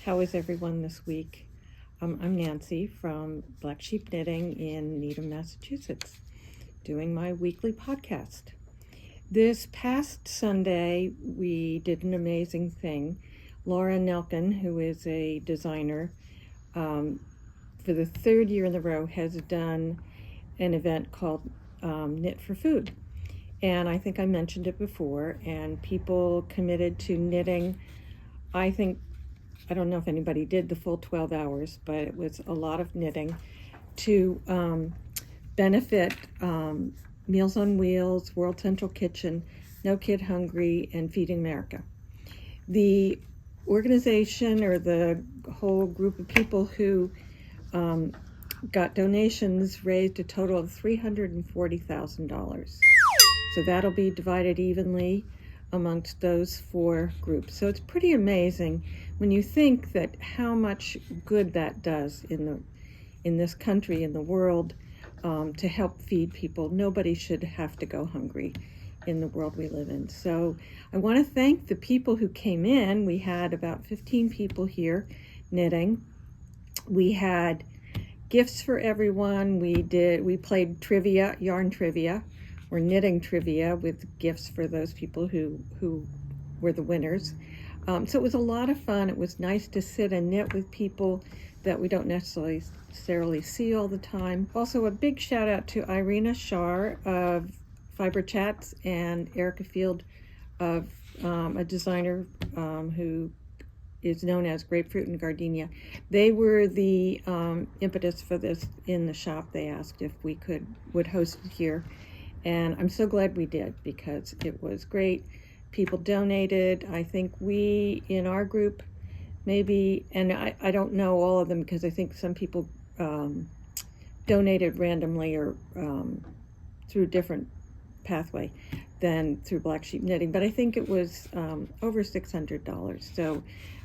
How is everyone this week? I'm Nancy from Black Sheep Knitting in Needham, Massachusetts, doing my weekly podcast. This past Sunday, we did an amazing thing. Laura Nelkin, who is a designer, for the third year in a row, has done an event called Knit for Food. And I think I mentioned it before, and people committed to knitting. I don't know if anybody did the full 12 hours, but it was a lot of knitting to benefit Meals on Wheels, World Central Kitchen, No Kid Hungry, and Feeding America. The organization, or the whole group of people who got donations, raised a total of $340,000. So that'll be divided evenly amongst those four groups. So it's pretty amazing when you think that how much good that does in this country, in the world, to help feed people. Nobody should have to go hungry in the world we live in. So I want to thank the people who came in. We had about 15 people here knitting. We had gifts for everyone. We played trivia, yarn trivia, or knitting trivia, with gifts for those people who were the winners. So it was a lot of fun. It was nice to sit and knit with people that we don't necessarily see all the time. Also, a big shout out to Irina Shar of Fiber Chats and Erica Field of a designer who is known as Grapefruit and Gardenia. They were the impetus for this in the shop. They asked if we would host it here. And I'm so glad we did, because it was great. People donated. I think we, in our group, maybe, and I don't know all of them, because I think some people donated randomly or through different pathway than through Black Sheep Knitting, but I think it was over $600. So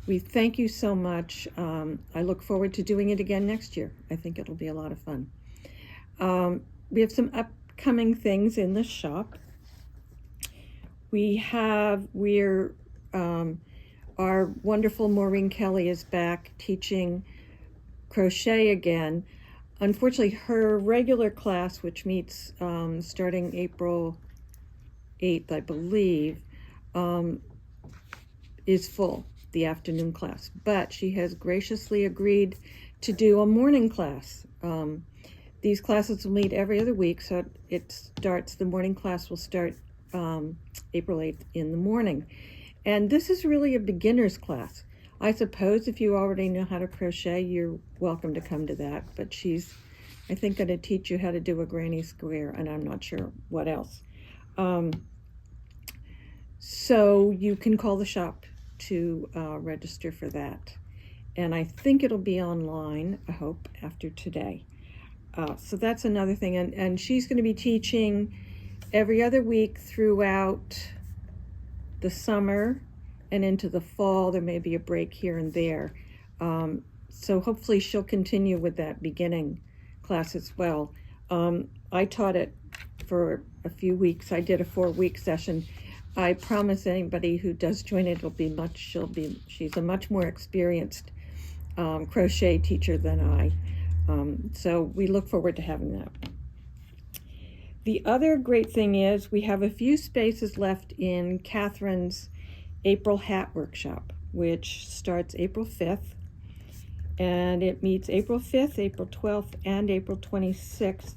we thank you so much. I look forward to doing it again next year. I think it'll be a lot of fun. We have some upcoming things in the shop. Our wonderful Maureen Kelly is back teaching crochet again. Unfortunately, her regular class, which meets starting April 8th, I believe, is full, the afternoon class. But she has graciously agreed to do a morning class. These classes will meet every other week, so the morning class will start April 8th in the morning. And this is really a beginner's class. I suppose if you already know how to crochet, you're welcome to come to that. But she's, I think, going to teach you how to do a granny square, and I'm not sure what else. So you can call the shop to register for that. And I think it'll be online, I hope, after today. So that's another thing. And she's going to be teaching every other week throughout the summer and into the fall. There may be a break here and there. So hopefully she'll continue with that beginning class as well. I taught it for a few weeks. I did a 4-week session. I promise anybody who does join it, she's a much more experienced crochet teacher than I. So we look forward to having that. The other great thing is we have a few spaces left in Catherine's April Hat Workshop, which starts April 5th, and it meets April 5th, April 12th, and April 26th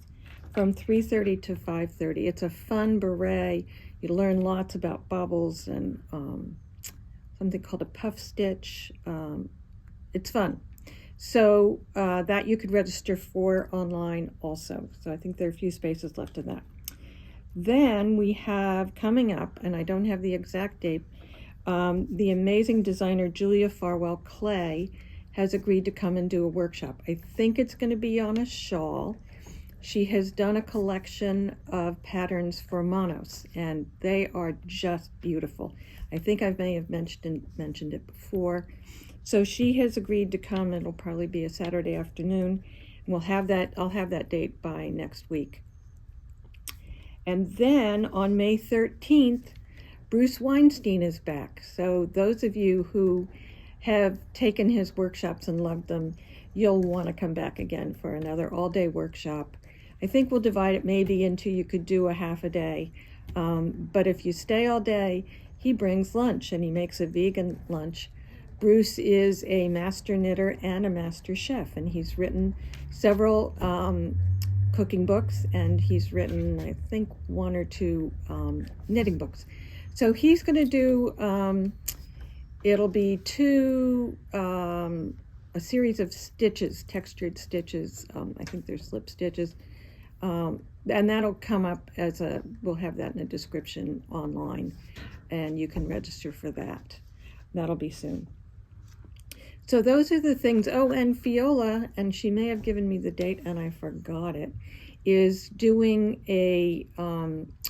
from 3:30 to 5:30. It's a fun beret. You learn lots about bobbles and something called a puff stitch. It's fun. So that you could register for online also. So I think there are a few spaces left in that. Then we have coming up, and I don't have the exact date, the amazing designer Julia Farwell Clay has agreed to come and do a workshop. I think it's going to be on a shawl. She has done a collection of patterns for Monos, and they are just beautiful. I think I may have mentioned it before. So she has agreed to come. It'll probably be a Saturday afternoon. I'll have that date by next week. And then on May 13th, Bruce Weinstein is back. So those of you who have taken his workshops and loved them, you'll want to come back again for another all-day workshop. I think we'll divide it maybe into, you could do a half a day. But if you stay all day, he brings lunch, and he makes a vegan lunch. Bruce is a master knitter and a master chef, and he's written several cooking books, and he's written, I think, 1 or 2 knitting books. So he's going to do, it'll be 2, a series of stitches, textured stitches. I think they're slip stitches. And that'll come up as we'll have that in a description online, and you can register for that. That'll be soon. So those are the things. Oh, and Fiona, and she may have given me the date and I forgot it, is doing a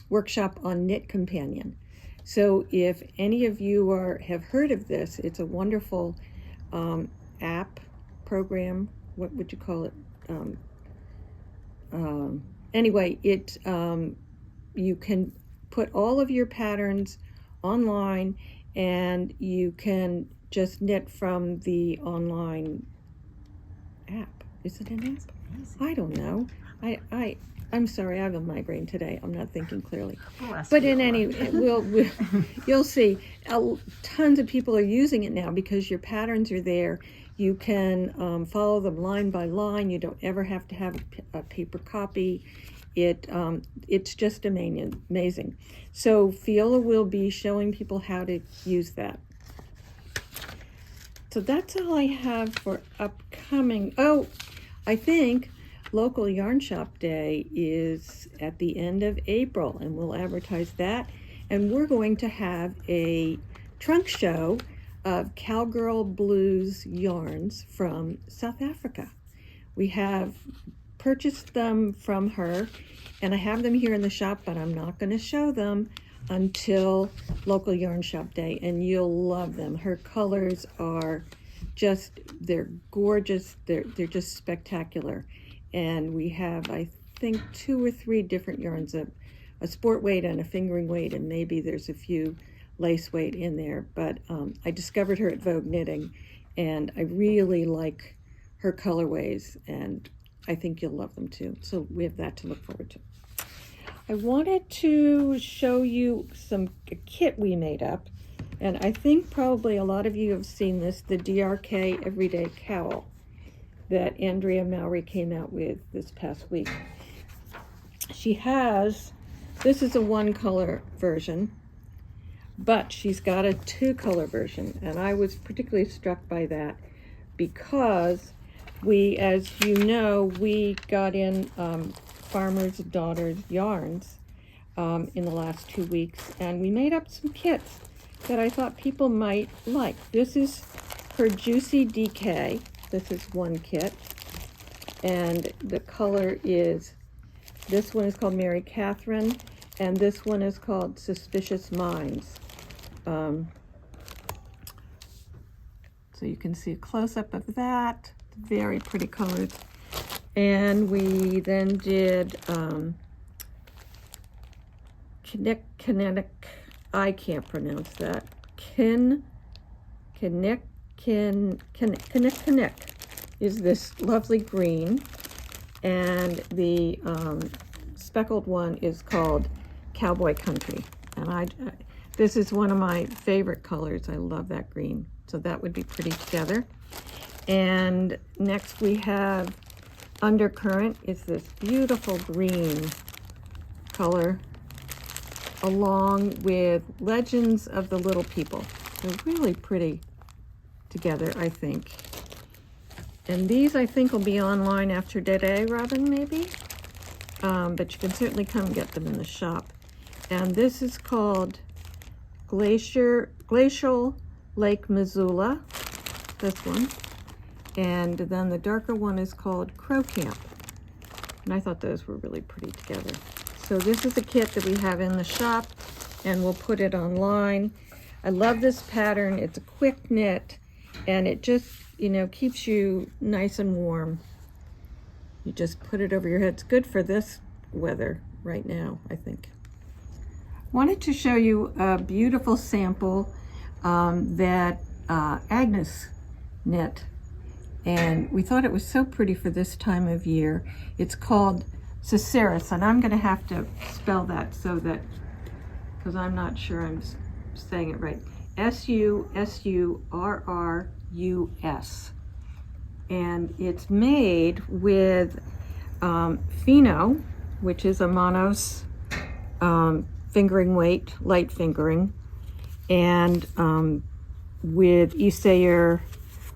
workshop on Knit Companion. So if any of you have heard of this, it's a wonderful app, program, what would you call it? Anyway, you can put all of your patterns online, and you can just knit from the online app. Is it an app? I don't know. I'm sorry, I have a migraine today. I'm not thinking clearly. But in any, you'll see. Tons of people are using it now because your patterns are there. You can follow them line by line. You don't ever have to have a paper copy. It's just amazing. So Fiona will be showing people how to use that. So that's all I have for upcoming. Oh, I think Local Yarn Shop Day is at the end of April, and we'll advertise that. And we're going to have a trunk show of Cowgirl Blues yarns from South Africa. We have purchased them from her, and I have them here in the shop, but I'm not going to show them until Local Yarn Shop Day, and you'll love them. Her colors are they're gorgeous. They're just spectacular. And we have, I think, 2 or 3 different yarns, a sport weight and a fingering weight, and maybe there's a few lace weight in there. But I discovered her at Vogue Knitting, and I really like her colorways, and I think you'll love them too. So we have that to look forward to. I wanted to show you a kit we made up, and I think probably a lot of you have seen this, the DRK Everyday Cowl that Andrea Mowry came out with this past week. This is a 1-color version, but she's got a 2-color version, and I was particularly struck by that because as you know, we got in Farmer's Daughter's yarns in the last 2 weeks, and we made up some kits that I thought people might like. This is her Juicy DK. This is one kit, and the color is, this one is called Mary Catherine, and this one is called Suspicious Minds. So you can see a close-up of that. Very pretty colors. And we then did kinetic, I can't pronounce that. Kinetic is this lovely green, and the speckled one is called Cowboy Country. And this is one of my favorite colors. I love that green. So that would be pretty together. And next we have Undercurrent. Is this beautiful green color, along with Legends of the Little People. They're really pretty together, I think. And these, I think, will be online after today, Robin, maybe? But you can certainly come get them in the shop. And this is called Glacial Lake Missoula, this one. And then the darker one is called Crow Camp. And I thought those were really pretty together. So this is a kit that we have in the shop, and we'll put it online. I love this pattern. It's a quick knit, and it just, keeps you nice and warm. You just put it over your head. It's good for this weather right now, I think. Wanted to show you a beautiful sample that Agnes knit, and we thought it was so pretty for this time of year. It's called Susurrus, and I'm going to have to spell that so that, because I'm not sure I'm saying it right. Susurrus, and it's made with Fino, which is a Manos fingering weight, light fingering, and with Isayer,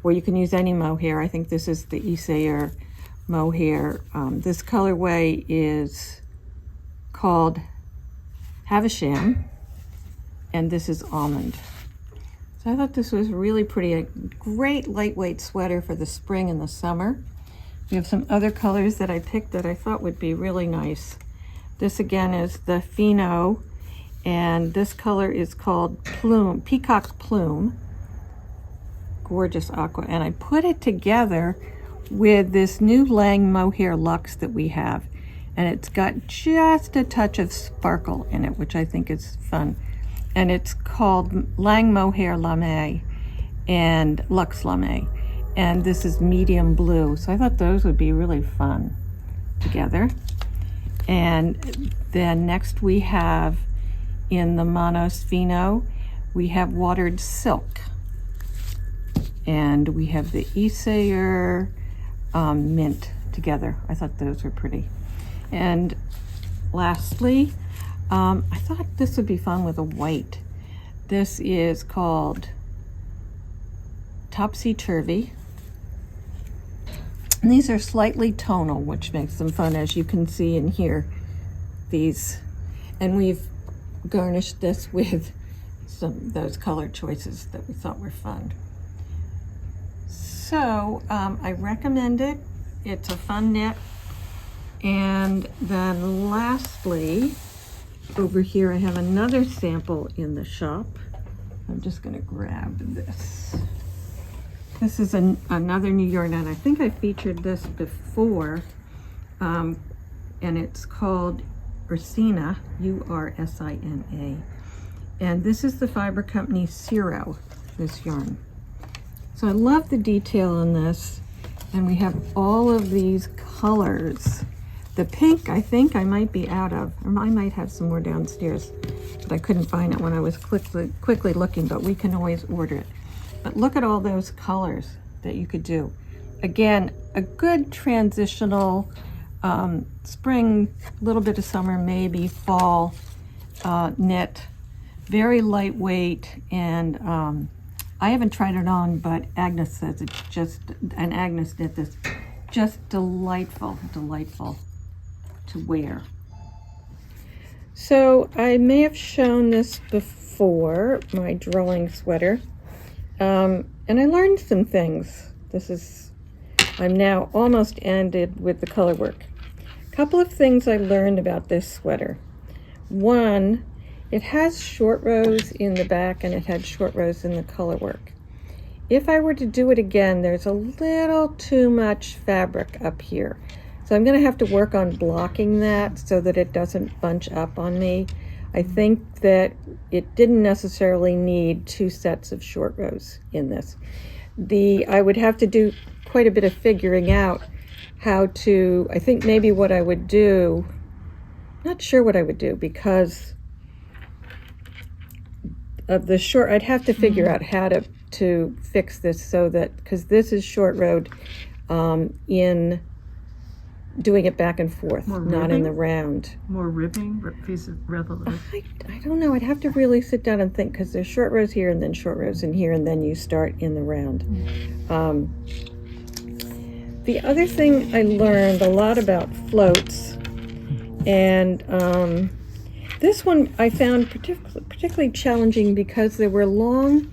or you can use any mohair. I think this is the Isayer mohair. This colorway is called Havisham, and this is Almond. So I thought this was really pretty, a great lightweight sweater for the spring and the summer. We have some other colors that I picked that I thought would be really nice. This again is the Fino, and this color is called Plume, Peacock Plume. Gorgeous aqua, and I put it together with this new Lang Mohair Luxe that we have, and it's got just a touch of sparkle in it, which I think is fun. And it's called Lang Mohair Lame and Luxe Lame, and this is medium blue, so I thought those would be really fun together. And then next we have, in the Manos Fino, we have Watered Silk, and we have the Isayer Mint together. I thought those were pretty. And lastly, I thought this would be fun with a white. This is called Topsy Turvy. And these are slightly tonal, which makes them fun, as you can see in here. These, and we've garnished this with those color choices that we thought were fun. So I recommend it. It's a fun knit. And then lastly, over here I have another sample in the shop. I'm just going to grab this. This is another New York, and I think I featured this before, and it's called Ursina, Ursina, and this is the Fiber Company Zero, this yarn. So I love the detail on this, and we have all of these colors. The pink, I think I might be out of, or I might have some more downstairs, but I couldn't find it when I was quickly looking, but we can always order it. But look at all those colors that you could do. Again, a good transitional spring, little bit of summer, maybe fall knit. Very lightweight, and I haven't tried it on, but Agnes says it's just, and Agnes did this, just delightful, delightful to wear. So I may have shown this before, my drawing sweater. And I learned some things. I'm now almost ended with the color work. A couple of things I learned about this sweater. One, it has short rows in the back, and it had short rows in the color work. If I were to do it again, there's a little too much fabric up here. So I'm going to have to work on blocking that so that it doesn't bunch up on me. I think that it didn't necessarily need 2 sets of short rows in this. I would have to do quite a bit of figuring out how to, I think maybe what I would do, not sure what I would do, because of the short, I'd have to figure out how to fix this so that, because this is short rowed in doing it back and forth, not in the round. More ribbing, piece of revelation. I don't know. I'd have to really sit down and think, because there's short rows here and then short rows in here, and then you start in the round. The other thing I learned a lot about floats, and this one I found particularly challenging because they were long.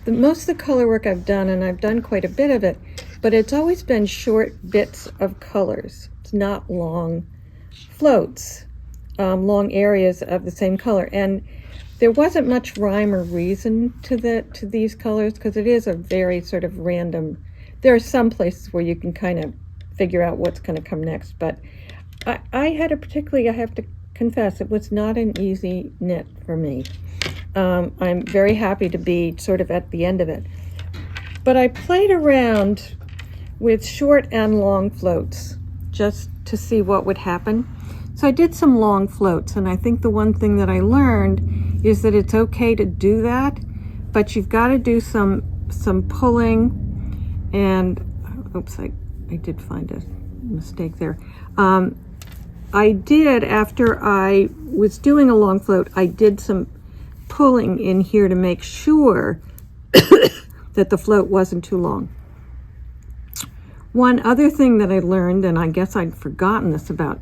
Most of the color work I've done, and I've done quite a bit of it, but it's always been short bits of colors. It's not long floats, long areas of the same color. And there wasn't much rhyme or reason to these colors, because it is a very sort of random. There are some places where you can kind of figure out what's going to come next, but I had a particularly, I have to confess, it was not an easy knit for me. I'm very happy to be sort of at the end of it. But I played around with short and long floats just to see what would happen. So I did some long floats, and I think the one thing that I learned is that it's okay to do that, but you've got to do some pulling. And oops, I did find a mistake there. I did, after I was doing a long float, I did some pulling in here to make sure that the float wasn't too long. One other thing that I learned, and I guess I'd forgotten this about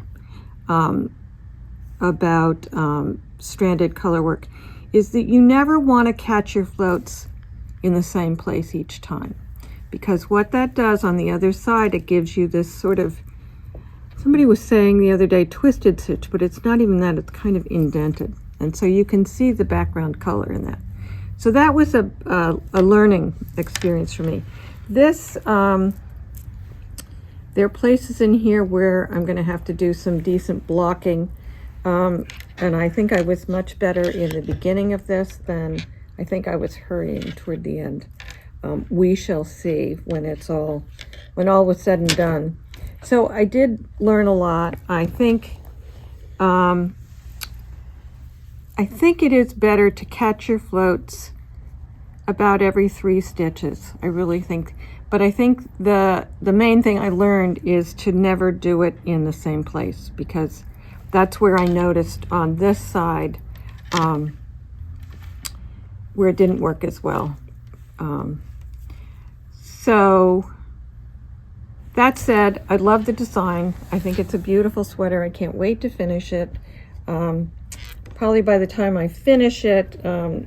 stranded color work, is that you never want to catch your floats in the same place each time, because what that does on the other side, it gives you this sort of, somebody was saying the other day, twisted stitch, but it's not even that, it's kind of indented, and so you can see the background color in that. So that was a learning experience for me. This there are places in here where I'm going to have to do some decent blocking, and I think I was much better in the beginning of this than I think I was hurrying toward the end. We shall see when all was said and done. So I did learn a lot. I think it is better to catch your floats about every 3 stitches. I really think. But I think the main thing I learned is to never do it in the same place, because that's where I noticed on this side where it didn't work as well. So that said, I love the design. I think it's a beautiful sweater. I can't wait to finish it. Probably by the time I finish it,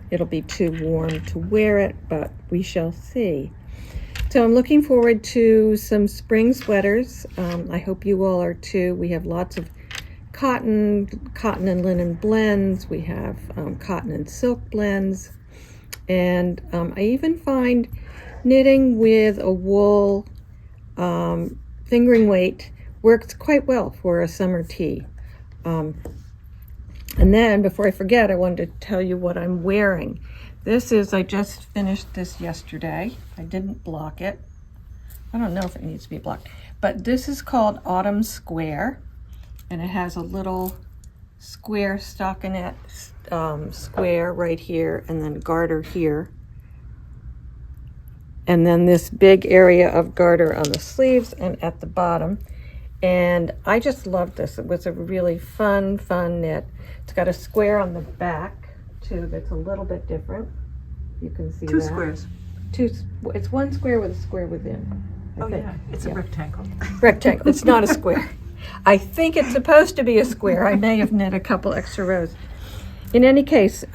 it'll be too warm to wear it, but we shall see. So I'm looking forward to some spring sweaters. I hope you all are too. We have lots of cotton and linen blends. We have cotton and silk blends. And I even find knitting with a wool fingering weight works quite well for a summer tee. And then, before I forget, I wanted to tell you what I'm wearing. I just finished this yesterday. I didn't block it. I don't know if it needs to be blocked, but this is called Autumn Square, and it has a little square stockinette square right here, and then garter here, and then this big area of garter on the sleeves and at the bottom. And I just love this. It was a really fun knit. It's got a square on the back too that's a little bit different. You can see 2 that. squares. It's 1 square with a square within, I think. Yeah, it's a rectangle. Rectangle. It's not a square. I think it's supposed to be a square. I may have knit a couple extra rows. In any case,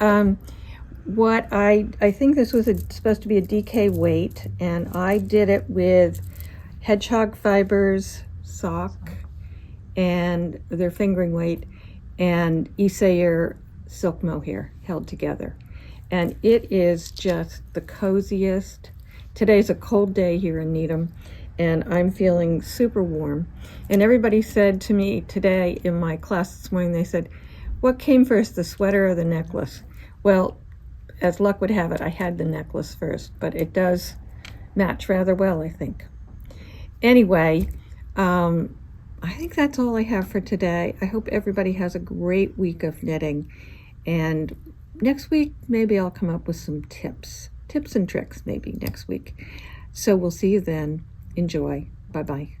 what I think this was supposed to be a DK weight, and I did it with Hedgehog Fibers sock and their fingering weight, and Isayer silk mohair held together. And it is just the coziest. Today's a cold day here in Needham, and I'm feeling super warm. And everybody said to me today in my class this morning, they said, what came first, the sweater or the necklace? Well, as luck would have it, I had the necklace first, but it does match rather well, I think. Anyway, I think that's all I have for today. I hope everybody has a great week of knitting, and next week maybe I'll come up with some tips and tricks maybe next week. So we'll see you then. Enjoy. Bye-bye.